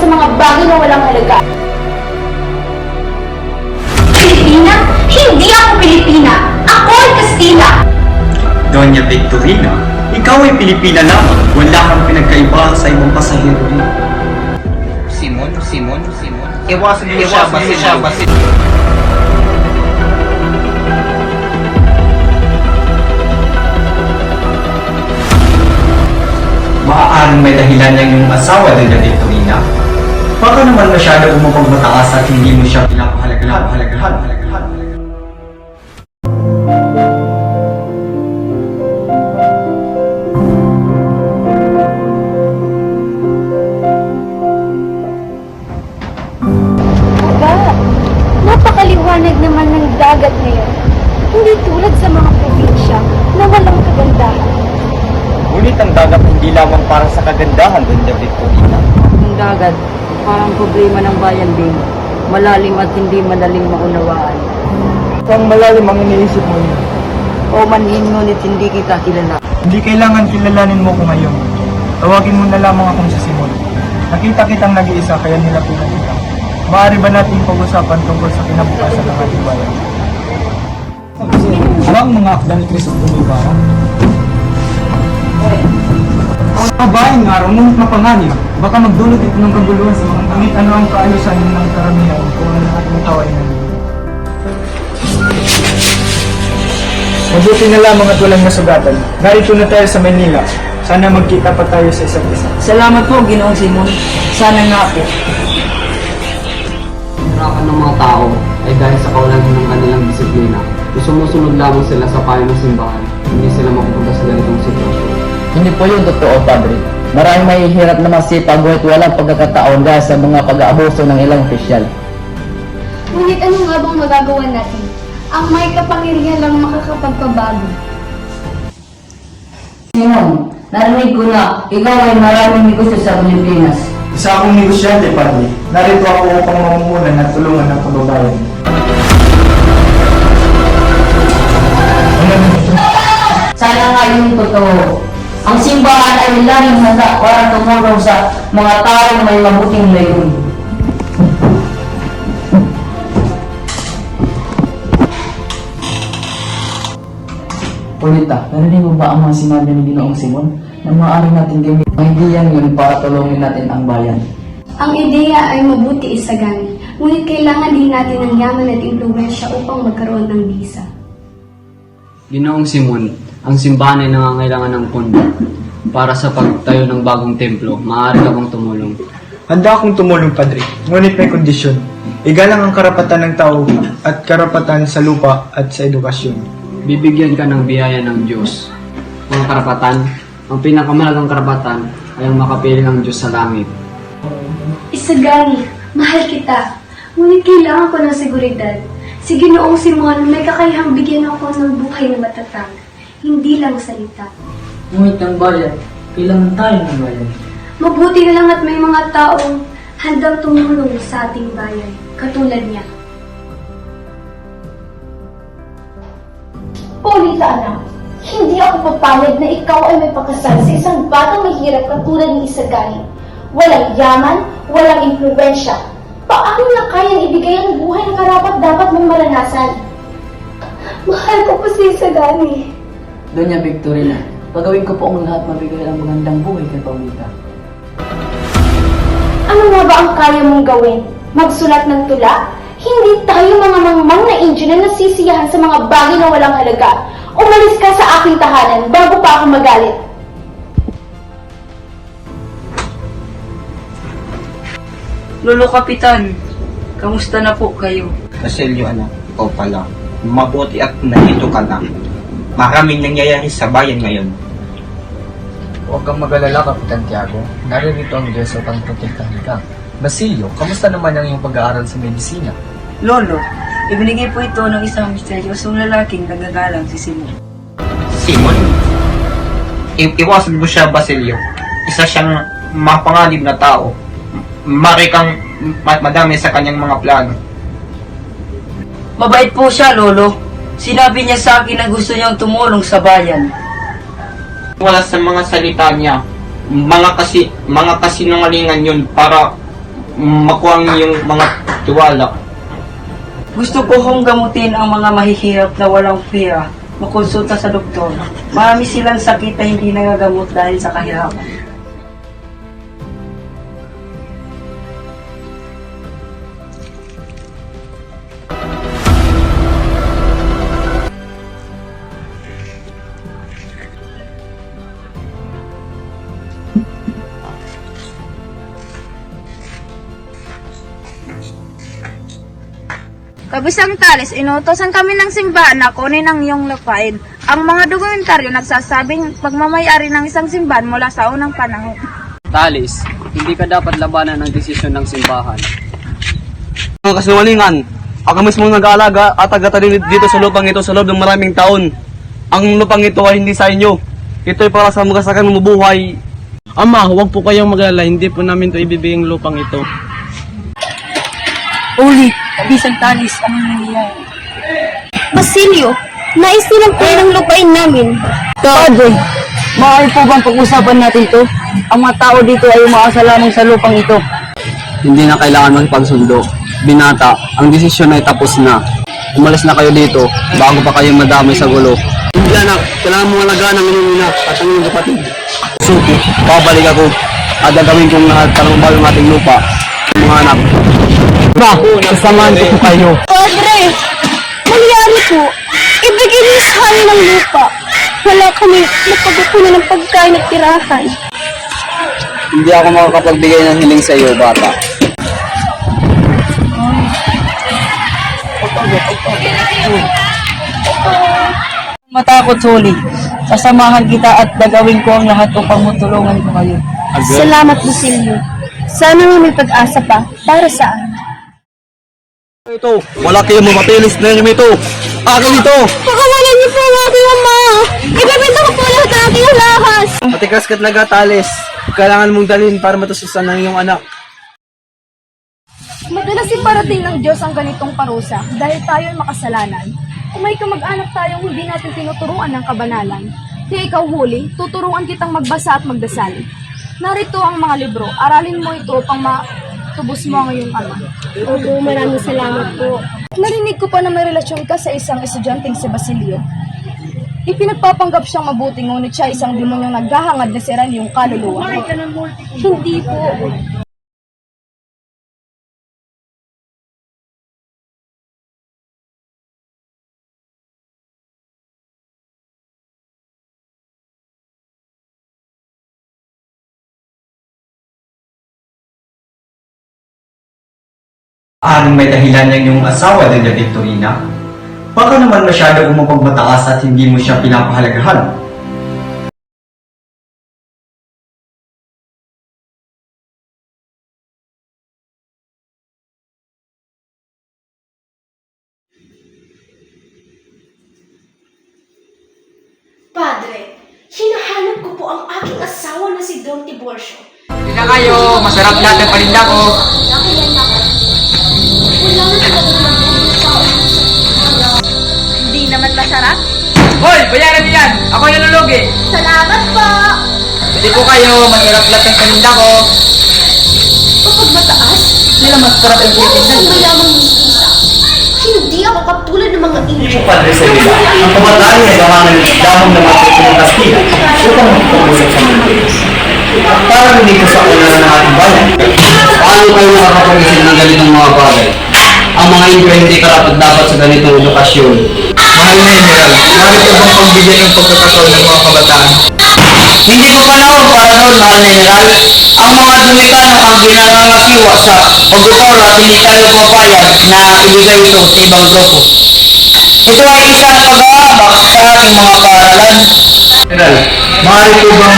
mga bagay na walang halaga. Pilipina? Hindi ako Pilipina! Ako ay Kastila! Doña Victorina, ikaw ay Pilipina lamang. Wala kang pinagkaiba sa ibang pasahero rin. Simon. Iwasan mo siya, Basilio. Maaaring may dahilan ng iyong asawa, Doña Victorina. Baka naman masyado umapagmataas at hindi mo siya pinapahalagahan. Aba, napakaliwanag naman ng dagat ngayon. Hindi tulad sa mga probinsya na walang kagandahan. Ngunit ang dagat hindi lamang para sa kagandahan, Doña Victorina. Ang dagat, parang problema ng bayan din. Malalim at hindi madaling maunawaan. Ang malalim ang iniisip mo yun. O manhin ngunit hindi kita kilala. Hindi kailangan kilalanin mo ko ngayon. Tawagin mo na lamang akong si Simon. Nakita kitang nag-iisa kaya nilapitan kita. Maaari ba nating pag-usapan tungkol sa kinabukasan ng ating bayan? Ang mga akda ni Cristo Pumibara. Ang mga bayan nga araw, ngunit mapanganib. Baka magdulot ito ng kaguluhan sa mga ngunit ano ang kaayusan ng karamihan kung ano ating tao ay nandun. Mabuti na lamang at walang masugatan. Narito na tayo sa Manila. Sana magkita pa tayo sa isa't isa. Salamat po, Ginoong Simon. Sana nga po. Hirapan ng mga tao ay dahil sa kawalan ng kanilang disiplina. Kung sumusunod lamang sila sa payo ng simbahan, hindi sila mapupunta sa ganitong sitwasyon. Hindi po yun totoo, Padre. Maraming mahihirap na masipag at walang pagkakataon dahil sa mga pag-aabuso ng ilang opisyal. Ngunit ano nga bang magagawa natin? Ang may kapangyarihan lang makakapagpabago. Simon, narinig ko na ikaw ay maraming negosyo sa Pilipinas. Isa akong negosyante, Padre. Narito ako upang mamumunan at tulungan ng kababayan. Sana nga yung totoo. Ang simbahan ay laging handa para tumulong sa mga taong may mabuting layunin. Polita, narinig mo ba ang mga sinabi ni Ginoong Simon na maaari natin gamitin ang ideyan yun para tulungin natin ang bayan? Ang ideya ay mabuti isagani, ngunit kailangan din natin ng yaman at impluwensya upang magkaroon ng bisa. Ginoong Simon, ang simbahan ay nangangailangan ng pondo para sa pagtayo ng bagong templo. Maaari ka bang tumulong? Handa akong tumulong, Padre. Ngunit may kondisyon. Igalang ang karapatan ng tao at karapatan sa lupa at sa edukasyon. Bibigyan ka ng biyaya ng Diyos. Ang karapatan, ang pinakamalagang karapatan ay ang makapili ng Diyos sa langit. Isagani, mahal kita, ngunit kailangan ko ng seguridad. Si Ginoong Simon may kakayahang bigyan ako ng buhay na matatag, hindi lang salita. Ngunit ang bayan, kailangan tayo ng bayan. Mabuti na lang at may mga taong handang tumulong sa ating bayan, katulad niya. Polita, anak, hindi ako papayag na ikaw ay may pakasal sa isang batang mahirap katulad ni Isagani. Walang yaman, walang impluwensya. Paano na kayang ibigay ang buhay na karapat-dapat mong maranasan? Mahal ko po si Isagani. Doña Victorina, pagawin ko po ang lahat mabigay ang magandang buhay kay Paulita. Ano nga ba ang kaya mong gawin? Magsulat ng tula? Hindi tayo mga mangmang na Indio na nasisiyahan sa mga bagay na walang halaga. Umalis ka sa aking tahanan bago pa ako magalit. Lolo Kapitan, kamusta na po kayo? Basilio, anak, ikaw pala. Mabuti at nandito ka na. Maraming nangyayari sa bayan ngayon. Huwag kang mag-alala, Kapitan Tiago. Naririto ang Diyos upang protektahan ka. Basilio, kamusta naman ang iyong pag-aaral sa medisina? Lolo, ibinigay po ito ng isang misteryosong lalaking nagagalang si Simon. Simon? Iwasan mo siya, Basilio. Isa siyang mapanganib na tao. Marikang madami sa kanyang mga plano. Mabait po siya, Lolo. Sinabi niya sa akin na gusto niyang tumulong sa bayan. Wala sa mga salita niya. Mga kasinungalingan yun para makuha yung mga tiwala. Gusto ko hong gamutin ang mga mahihirap na walang pera, makonsulta sa doktor. Marami silang sakit na hindi nagagamot dahil sa kahirapan. Kabisang Tales, inutosan kami ng simbahan na kunin ang iyong lupain. Ang mga dokumentaryo nagsasabing pagmamayari ng isang simbahan mula sa unang panahon. Talis, hindi ka dapat labanan ng desisyon ng simbahan. Mga kasinungalingan, ako mismo nag-aalaga at tagatali dito sa lupang ito sa loob ng maraming taon. Ang lupang ito ay hindi sa inyo. Ito ay para sa mga sakang mabuhay. Ama, huwag po kayong mag-alala, hindi po namin ito ibibigay ang lupang ito. Ulit, Kabisang Talis, anong nangyayari? Basilio, nais nilang kunin ang lupain namin. Padre, maaari po bang pag-usapan natin to? Ang mga tao dito ay umaasa lamang sa lupang ito. Hindi na kailangan magpagsundo. Binata, ang desisyon ay tapos na. Umalis na kayo dito bago pa kayo madamay sa gulo. Hindi anak, kailangan mo alagaan ang inyong ina at ang inyong kapatid. Suko, babalik ako at gagawin kong lahat para mabawi ang ating lupa. Mga anak. Ma, kasamahan ko po kayo. Padre, mangyari po. Ibigay niyo sa amin ang lupa. Wala kami napagkukunan ng pagkain at tirahan. Hindi ako makakapagbigay ng hiling sa iyo, bata. Matakot, Huli. Sasamahan kita at gagawin ko ang lahat upang matulungan ko kayo. Salamat, Basilio. Sana nga may pag-asa pa para sa amin. Ito, wala kayong mamatilis na inyo ito. Akin ito! Pakawalan niyo po ang aking ama! Ibibenta ko po lahat ng aking alahas! Matikas ka't nagatalis. Kailangan mong dalhin para matususan ng iyong anak. Madalas iparating ng Diyos ang ganitong parusa dahil tayo ay makasalanan. Kung may kamag-anak tayong hindi natin tinuturuan ng kabanalan, kaya ikaw, Huli, tuturuan kitang magbasa at magdasal. Narito ang mga libro, aralin mo ito upang matubos mo ang iyong ama. Opo, maraming salamat po. Narinig ko pa na may relasyon ka sa isang estudyanteng si Basilio. Ipinagpapanggap siyang mabuti ngunit siya isang demonyong naghahangad na siran yung kaluluwa. Hindi po. May dahilan niyang yung asawa din na Victorina. Baka naman masyado umapagmataas at hindi mo siya pinapahalagahan. Padre, hinahanap ko po ang aking asawa na si Don Tiburcio. Hindi na kayo, masarap lahat ng paninda ko. Hindi naman masarap. Hoy, bayaran niyo yan! Ako yung nalulugi! Salamat po! Hindi po kayo, masarap lahat ng paninda ko. Kapag mataas, Hindi na masarap yung ako titinda. sa mayamang mistisa. Hindi ako katulad ng mga inyo. Padre Sevilla, ang pamataan niya gawangan ng dahong na matuto ng Kastila upang magpapusap sa mga Pilipinas. Para hindi ko sa una ng ating bayan. Paano kayo nakakapag-isip ng ganitong mga bagay? Ang mga Indio hindi karapat dapat sa ganitong edukasyon. Mahal na General, narito bang pagbigyan ng pagkakataon ng mga kabataan? Hindi ko panahon para doon, mahal na General. Ang mga Dominikano ang ginangangakiwa sa pagkukura at hindi tayo papayag na ibigay ito sa ibang grupo. Ito ay isang pag-aabak sa ating mga paaralan. General, maaari po bang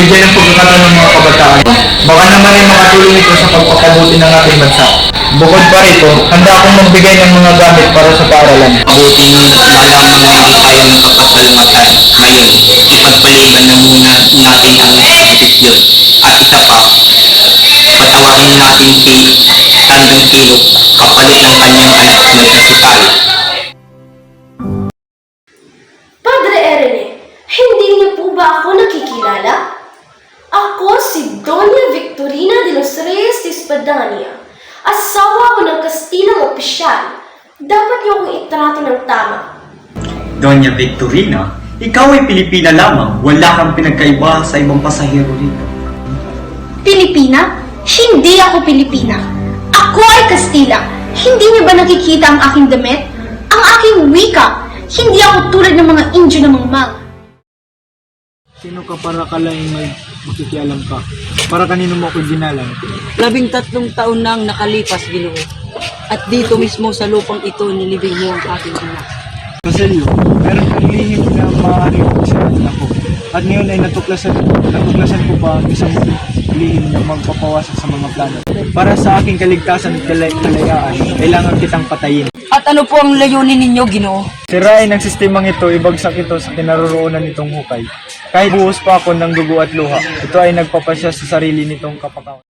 bigyan ng pagkakataon ng mga kabataan? Baka naman ay makatulong ito sa pagpapabuti ng ating bansa. Bukod pa rito, handa akong magbigay ng mga gamit para sa paaralan. Mabuting malaman na hindi tayo magpapasalamatan. Ngayon, ipagpaliban na muna natin ang desisyon. At isa pa, patawarin natin si Tandang Kilok kapalit ng kanyang anak na si Tal. Padre Erene, hindi niyo po ba ako nakikilala? Ako si Doña Victorina de los Reyes de Espadania, asawa ko ng Kastilang opisyal. Dapat niyo akong itrato ng tama. Doña Victorina, ikaw ay Pilipina lamang. Wala kang pinagkaiba sa ibang pasahero rito. Pilipina? Hindi ako Pilipina. Ako ay Kastila. Hindi niyo ba nakikita ang aking damit? Ang aking wika? Hindi ako tulad ng mga Indio na mangmang. Sino ka para kalaing may makikialam ka? Para kanino mo ako ginalang? 13 taon na ang nakalipas, Ginoo. At dito mismo sa lupang ito, nilibing mo ang aking anak. Roselio, meron kang lihim na maaaring pagsasabi ako. At ngayon ay natuklasan ko pa ang isang lihim na magpapawasak sa mga plano. Para sa aking kaligtasan at kalayaan, kailangan kitang patayin. At ano po ang layunin ninyo, Ginoo? Sirain ang sistemang ito, ibagsak ito sa kinaroroonan nitong hukay. Kahit buhos pa ako ng dugo at luha, ito ay nagpapasya sa sarili nitong kapakawan.